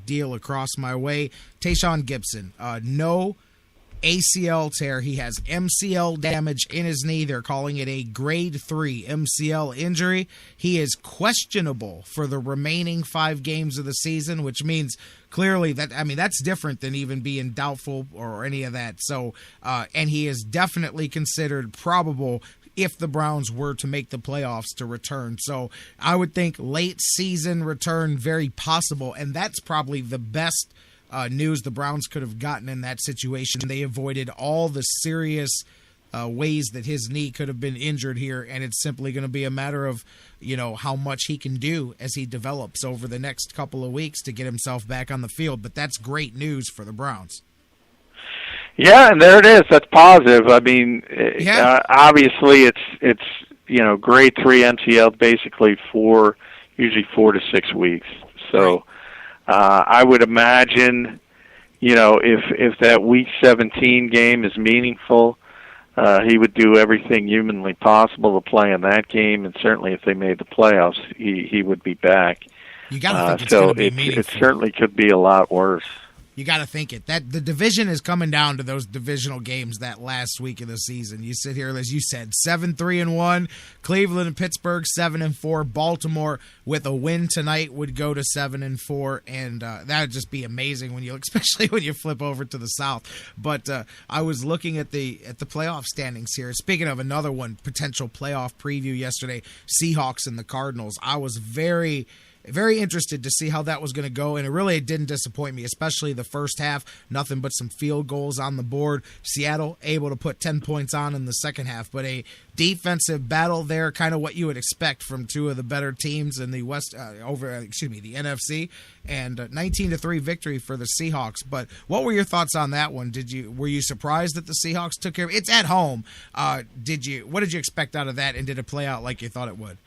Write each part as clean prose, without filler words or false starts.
deal across my way. Tayshaun Gibson, no ACL tear. He has MCL damage in his knee. They're calling it a grade 3 MCL injury. He is questionable for the remaining 5 games of the season, which means clearly that's different than even being doubtful or any of that. So, and he is definitely considered probable if the Browns were to make the playoffs to return. So I would think late season return, very possible. And that's probably the best news the Browns could have gotten in that situation. They avoided all the serious ways that his knee could have been injured here, and it's simply going to be a matter of, how much he can do as he develops over the next couple of weeks to get himself back on the field. But that's great news for the Browns. Yeah, and there it is. That's positive. I mean, obviously it's grade 3 MCL, basically usually 4 to 6 weeks. So I would imagine, if that Week 17 game is meaningful, he would do everything humanly possible to play in that game, and certainly if they made the playoffs, he would be back. You got to think it's going to be meaningful. It certainly could be a lot worse. You got to think it. That the division is coming down to those divisional games that last week of the season. You sit here, as you said, 7-3-1. Cleveland and Pittsburgh 7-4. Baltimore with a win tonight would go to 7-4, and that would just be amazing especially when you flip over to the South. But I was looking at the playoff standings here. Speaking of another one, potential playoff preview yesterday, Seahawks and the Cardinals. I was very interested to see how that was going to go, and it didn't disappoint me, especially the first half. Nothing but some field goals on the board. Seattle able to put 10 points on in the second half, but a defensive battle there, kind of what you would expect from two of the better teams in the the NFC, and 19-3 victory for the Seahawks. But what were your thoughts on that one? Were you surprised that the Seahawks took care of it? It's at home. What did you expect out of that, and did it play out like you thought it would?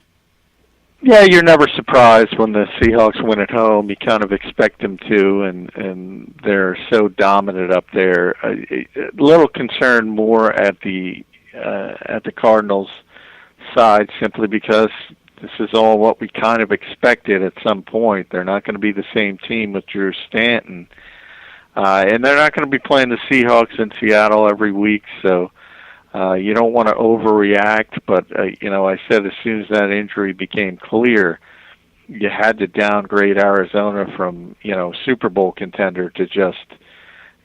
Yeah, you're never surprised when the Seahawks win at home. You kind of expect them to, and they're so dominant up there. A little concerned more at the Cardinals side, simply because this is all what we kind of expected at some point. They're not going to be the same team with Drew Stanton, and they're not going to be playing the Seahawks in Seattle every week, so you don't want to overreact, but, I said as soon as that injury became clear, you had to downgrade Arizona from, Super Bowl contender to just,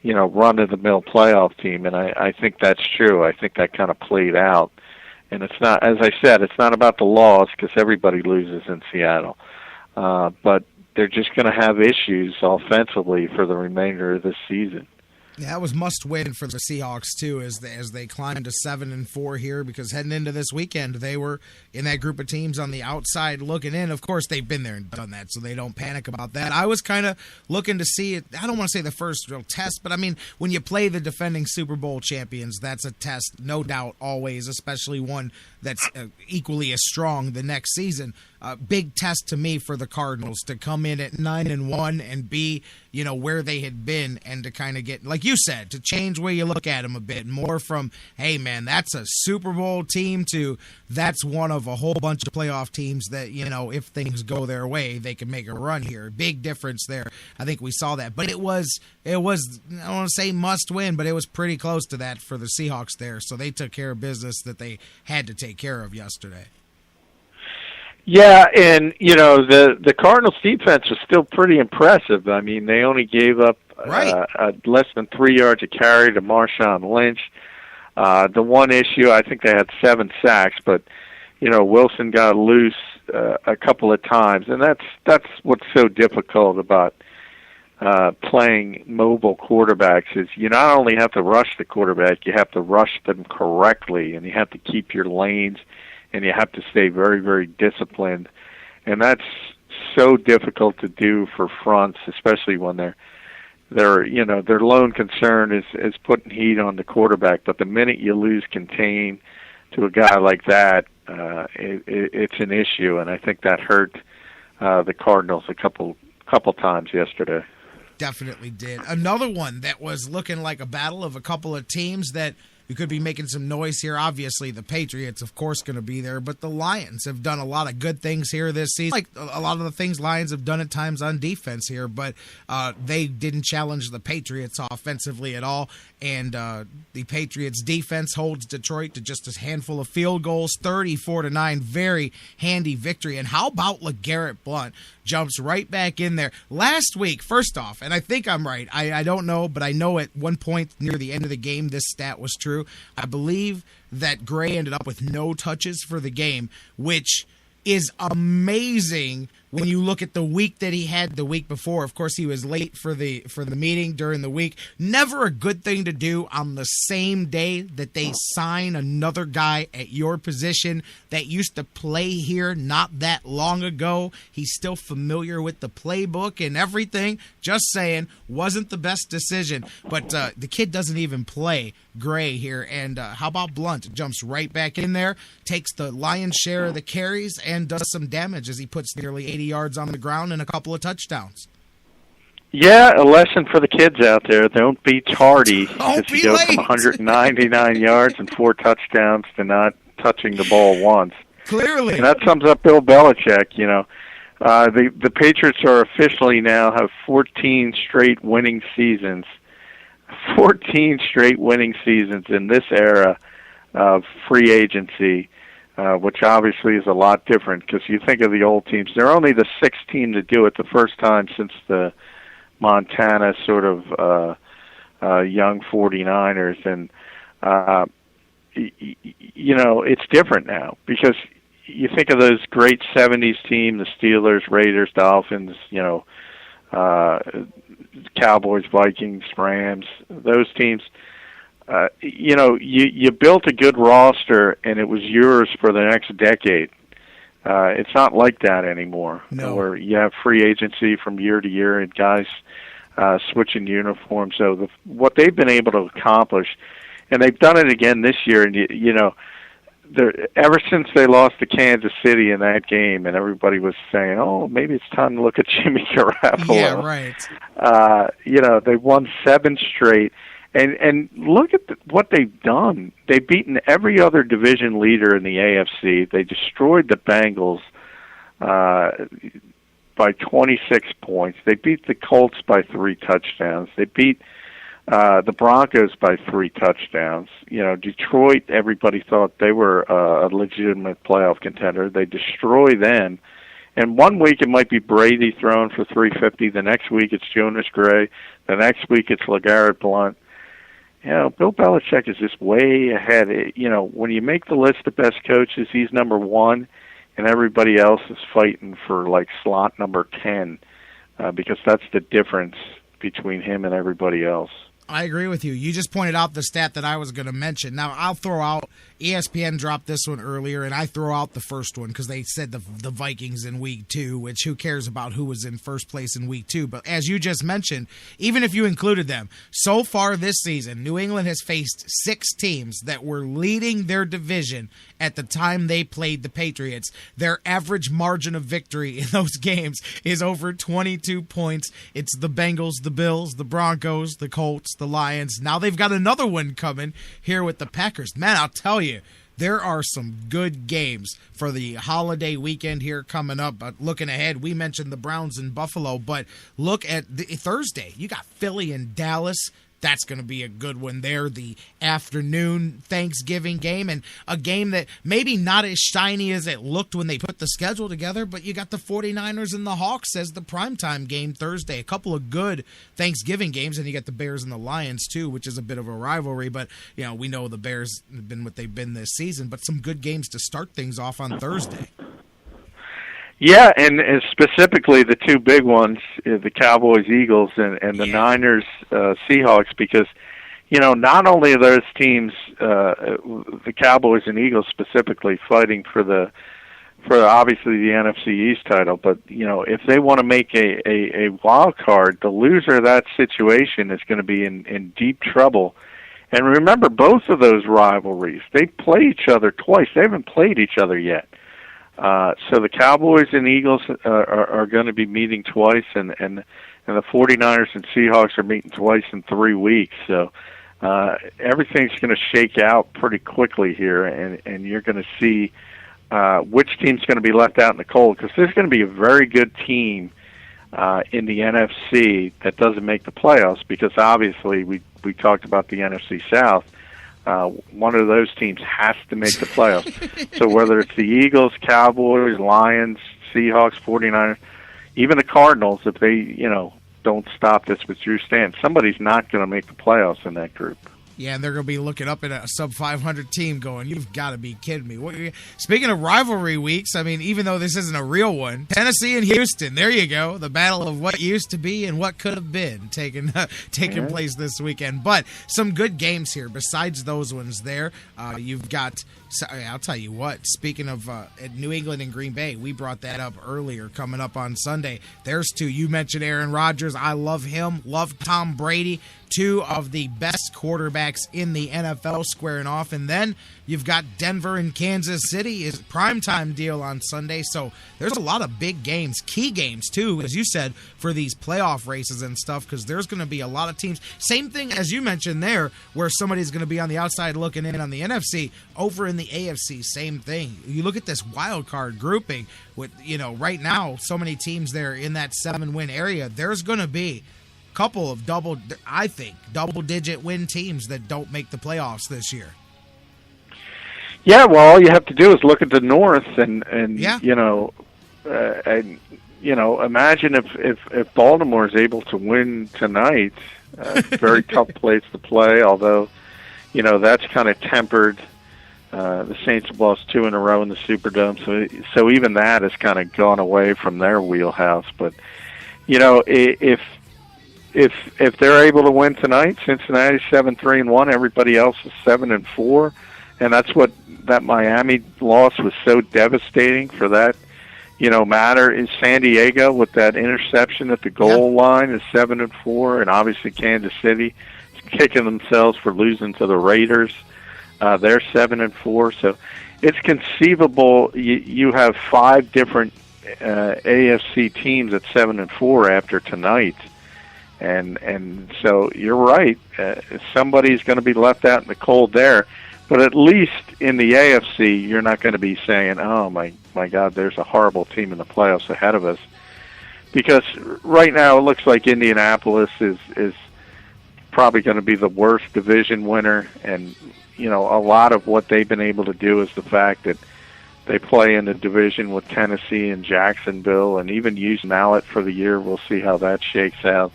run-of-the-mill playoff team, and I think that's true. I think that kind of played out. And it's not, as I said, it's not about the loss, because everybody loses in Seattle. But they're just going to have issues offensively for the remainder of this season. Yeah, that was must-win for the Seahawks, too, as they climbed to 7-4 here, because heading into this weekend, they were in that group of teams on the outside looking in. Of course, they've been there and done that, so they don't panic about that. I was kind of looking to see it. I don't want to say the first real test, but, I mean, when you play the defending Super Bowl champions, that's a test, no doubt, always, especially one that's equally as strong the next season. Big test to me for the Cardinals to come in at 9-1 and be, where they had been, and to kind of get, like you said, to change where you look at them a bit more from, hey man, that's a Super Bowl team, to that's one of a whole bunch of playoff teams that, if things go their way, they can make a run here. Big difference there. I think we saw that, but it was I don't want to say must win, but it was pretty close to that for the Seahawks there. So they took care of business that they had to take care of yesterday. Yeah, and, the Cardinals' defense was still pretty impressive. I mean, they only gave up less than 3 yards a carry to Marshawn Lynch. The one issue, I think they had 7 sacks, but, Wilson got loose a couple of times, and that's what's so difficult about playing mobile quarterbacks is you not only have to rush the quarterback, you have to rush them correctly, and you have to keep your lanes, and you have to stay very, very disciplined. And that's so difficult to do for fronts, especially when their lone concern is putting heat on the quarterback. But the minute you lose contain to a guy like that, it's an issue, and I think that hurt the Cardinals a couple times yesterday. Definitely did. Another one that was looking like a battle of a couple of teams that you could be making some noise here. Obviously, the Patriots, of course, going to be there, but the Lions have done a lot of good things here this season. Like a lot of the things Lions have done at times on defense here, but they didn't challenge the Patriots offensively at all, and the Patriots defense holds Detroit to just a handful of field goals, 34-9, very handy victory. And how about LeGarrette Blount jumps right back in there last week? First off, and I think I'm right, I don't know, but I know at one point near the end of the game this stat was true. I believe that Gray ended up with no touches for the game, which is amazing when you look at the week that he had the week before. Of course, he was late for the meeting during the week. Never a good thing to do on the same day that they sign another guy at your position that used to play here not that long ago. He's still familiar with the playbook and everything. Just saying, wasn't the best decision. But the kid doesn't even play Gray here. And how about Blount? Jumps right back in there, takes the lion's share of the carries, and does some damage as he puts nearly 80 yards on the ground and a couple of touchdowns. Yeah, a lesson for the kids out there. Don't be tardy. Don't be you go late. From 199 yards and 4 touchdowns to not touching the ball once. Clearly. And that sums up Bill Belichick, you know. The Patriots are officially now have 14 straight winning seasons. 14 straight winning seasons in this era of free agency. Which obviously is a lot different because you think of the old teams. They're only the sixth team to do it the first time since the Montana sort of young 49ers. And, you know, it's different now because you think of those great 70s teams, the Steelers, Raiders, Dolphins, you know, Cowboys, Vikings, Rams, those teams. You know, you built a good roster, and it was yours for the next decade. It's not like that anymore, where you have free agency from year to year and guys switching uniforms. So what they've been able to accomplish, and they've done it again this year, and, you know, ever since they lost to Kansas City in that game, and everybody was saying, oh, maybe it's time to look at Jimmy Garoppolo. Yeah, right. You know, they won 7 straight. And look at what they've done. They've beaten every other division leader in the AFC. They destroyed the Bengals by 26 points. They beat the Colts by 3 touchdowns. They beat the Broncos by 3 touchdowns. You know, Detroit, everybody thought they were a legitimate playoff contender. They destroy them. And one week it might be Brady throwing for 350. The next week it's Jonas Gray. The next week it's LeGarrette Blount. You know, Bill Belichick is just way ahead. You know, when you make the list of best coaches, he's number 1, and everybody else is fighting for, like, slot number 10, because that's the difference between him and everybody else. I agree with you. You just pointed out the stat that I was going to mention. Now, I'll throw out, ESPN dropped this one earlier, and I throw out the first one because they said the Vikings in week 2, which who cares about who was in first place in week 2. But as you just mentioned, even if you included them, so far this season, New England has faced 6 teams that were leading their division at the time they played the Patriots. Their average margin of victory in those games is over 22 points. It's the Bengals, the Bills, the Broncos, the Colts, the Lions. Now they've got another one coming here with the Packers. Man, I'll tell you, there are some good games for the holiday weekend here coming up. But looking ahead, we mentioned the Browns in Buffalo, but look at Thursday. You got Philly and Dallas. That's going to be a good one there, the afternoon Thanksgiving game, and a game that maybe not as shiny as it looked when they put the schedule together, but you got the 49ers and the Hawks as the primetime game Thursday. A couple of good Thanksgiving games, and you got the Bears and the Lions too, which is a bit of a rivalry, but you know, we know the Bears have been what they've been this season, but some good games to start things off on Thursday. Yeah, and specifically the 2 big ones, the Cowboys-Eagles and the Niners-Seahawks, because, you know, not only are those teams, the Cowboys and Eagles specifically, fighting for obviously the NFC East title, but, you know, if they want to make a wild card, the loser of that situation is going to be in deep trouble. And remember, both of those rivalries, they play each other twice. They haven't played each other yet. So the Cowboys and Eagles are going to be meeting twice, and the 49ers and Seahawks are meeting twice in 3 weeks. So everything's going to shake out pretty quickly here, and you're going to see which team's going to be left out in the cold, because there's going to be a very good team in the NFC that doesn't make the playoffs, because obviously we talked about the NFC South. One of those teams has to make the playoffs. So whether it's the Eagles, Cowboys, Lions, Seahawks, 49ers, even the Cardinals, if they, don't stop this with Drew Stanton, somebody's not going to make the playoffs in that group. Yeah, and they're going to be looking up at a sub-500 team going, you've got to be kidding me. Speaking of rivalry weeks, I mean, even though this isn't a real one, Tennessee and Houston, there you go. The battle of what used to be and what could have been taking place this weekend. But some good games here besides those ones there. You've got, I'll tell you what, speaking of New England and Green Bay, we brought that up earlier coming up on Sunday. There's two. You mentioned Aaron Rodgers. I love him. Love Tom Brady. Two of the best quarterbacks in the NFL squaring off. And then you've got Denver and Kansas City is primetime deal on Sunday. So there's a lot of big games, key games too, as you said, for these playoff races and stuff, because there's going to be a lot of teams. Same thing as you mentioned there, where somebody's going to be on the outside looking in on the NFC. Over in the AFC, same thing. You look at this wild card grouping with, right now, so many teams there in that 7-win area. There's going to be couple of double-digit win teams that don't make the playoffs this year. Yeah, well, all you have to do is look at the North, and yeah. Imagine if Baltimore is able to win tonight. Very tough place to play, although that's kind of tempered. The Saints have lost 2 in a row in the Superdome, so even that has kind of gone away from their wheelhouse. But if they're able to win tonight, Cincinnati's 7-3-1. Everybody else is 7-4, and that's what that Miami loss was so devastating for that. Matter is San Diego with that interception at the goal line is 7-4, and obviously Kansas City is kicking themselves for losing to the Raiders. They're 7-4, so it's conceivable you have 5 different AFC teams at 7-4 after tonight. And so you're right. Somebody's going to be left out in the cold there. But at least in the AFC, you're not going to be saying, oh, my God, there's a horrible team in the playoffs ahead of us. Because right now it looks like Indianapolis is probably going to be the worst division winner. And, a lot of what they've been able to do is the fact that they play in the division with Tennessee and Jacksonville, and even use Mallet for the year. We'll see how that shakes out.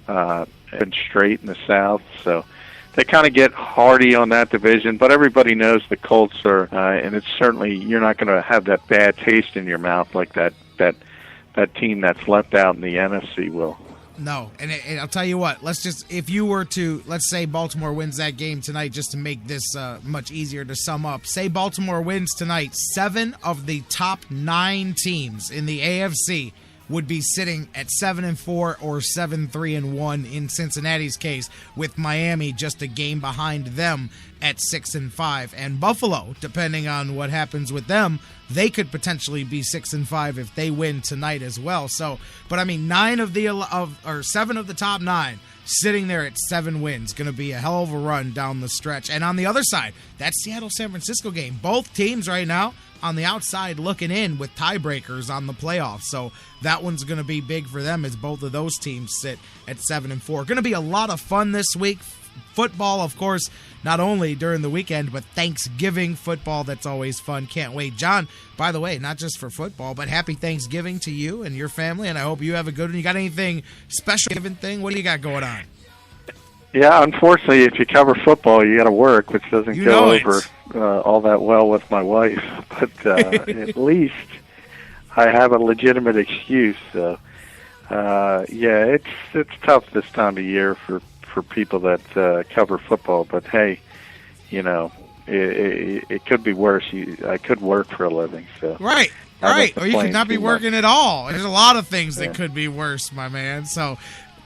And straight in the South, so they kind of get hardy on that division. But everybody knows the Colts are, and it's certainly you're not going to have that bad taste in your mouth like that team that's left out in the NFC will. No, and I'll tell you what. If you were to, let's say Baltimore wins that game tonight, just to make this much easier to sum up. Say Baltimore wins tonight, 7 of the top 9 teams in the AFC would be sitting at 7-4 or 7-3-1 in Cincinnati's case, with Miami just a game behind them at 6-5. And Buffalo, depending on what happens with them, they could potentially be 6-5 if they win tonight as well. So, but I mean, 7 of the top 9 sitting there at 7 wins, going to be a hell of a run down the stretch. And on the other side, that Seattle-San Francisco game, both teams right now on the outside looking in with tiebreakers on the playoffs. So that one's going to be big for them as both of those teams sit at 7-4. Going to be a lot of fun this week. Football, of course, not only during the weekend, but Thanksgiving football. That's always fun. Can't wait. John, by the way, not just for football, but happy Thanksgiving to you and your family, and I hope you have a good one. You got anything special thing? What do you got going on? Yeah, unfortunately, if you cover football, you got to work, which doesn't go over all that well with my wife. But at least I have a legitimate excuse. So, yeah, it's tough this time of year for people that cover football. But hey, it could be worse. I could work for a living. So right. Or you could not be working at all. There's a lot of things that could be worse, my man. So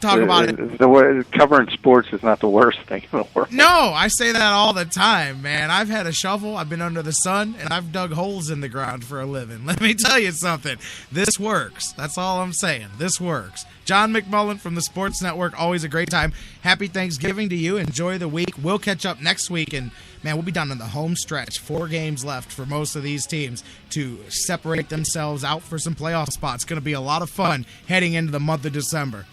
talk about it. The way covering sports is not the worst thing in the world. No, I say that all the time, man. I've had a shovel, I've been under the sun, and I've dug holes in the ground for a living. Let me tell you something. This works. That's all I'm saying. This works. John McMullen from the Sports Network, always a great time. Happy Thanksgiving to you. Enjoy the week. We'll catch up next week, and, man, we'll be down in the home stretch. 4 games left for most of these teams to separate themselves out for some playoff spots. It's going to be a lot of fun heading into the month of December.